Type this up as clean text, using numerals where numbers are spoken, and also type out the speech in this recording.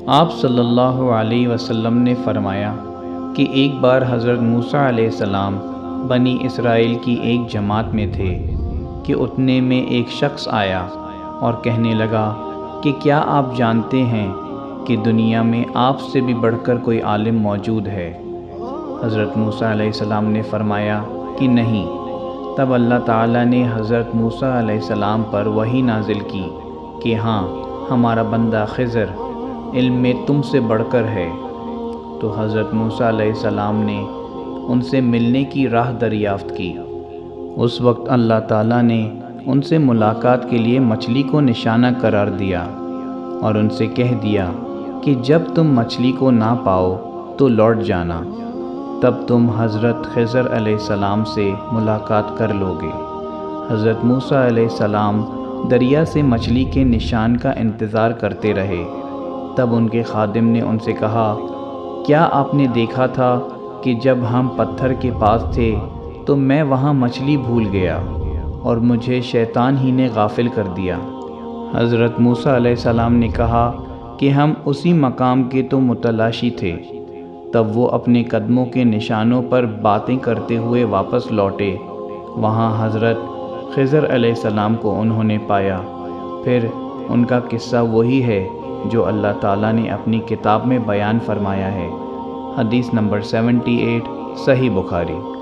آپ صلی اللہ علیہ وسلم نے فرمایا کہ ایک بار حضرت موسیٰ علیہ السلام بنی اسرائیل کی ایک جماعت میں تھے کہ اتنے میں ایک شخص آیا اور کہنے لگا کہ کیا آپ جانتے ہیں کہ دنیا میں آپ سے بھی بڑھ کر کوئی عالم موجود ہے؟ حضرت موسیٰ علیہ السلام نے فرمایا کہ نہیں۔ تب اللہ تعالیٰ نے حضرت موسیٰ علیہ السلام پر وحی نازل کی کہ ہاں، ہمارا بندہ خضر علم میں تم سے بڑھ کر ہے۔ تو حضرت موسیٰ علیہ السلام نے ان سے ملنے کی راہ دریافت کی۔ اس وقت اللہ تعالیٰ نے ان سے ملاقات کے لیے مچھلی کو نشانہ قرار دیا اور ان سے کہہ دیا کہ جب تم مچھلی کو نہ پاؤ تو لوٹ جانا، تب تم حضرت خضر علیہ السلام سے ملاقات کر لو گے۔ حضرت موسیٰ علیہ السلام دریا سے مچھلی کے نشان کا انتظار کرتے رہے۔ تب ان کے خادم نے ان سے کہا، کیا آپ نے دیکھا تھا کہ جب ہم پتھر کے پاس تھے تو میں وہاں مچھلی بھول گیا اور مجھے شیطان ہی نے غافل کر دیا؟ حضرت موسیٰ علیہ السلام نے کہا کہ ہم اسی مقام کے تو متلاشی تھے۔ تب وہ اپنے قدموں کے نشانوں پر باتیں کرتے ہوئے واپس لوٹے۔ وہاں حضرت خضر علیہ السلام کو انہوں نے پایا۔ پھر ان کا قصہ وہی ہے جو اللہ تعالیٰ نے اپنی کتاب میں بیان فرمایا ہے۔ حدیث نمبر 78، صحیح بخاری۔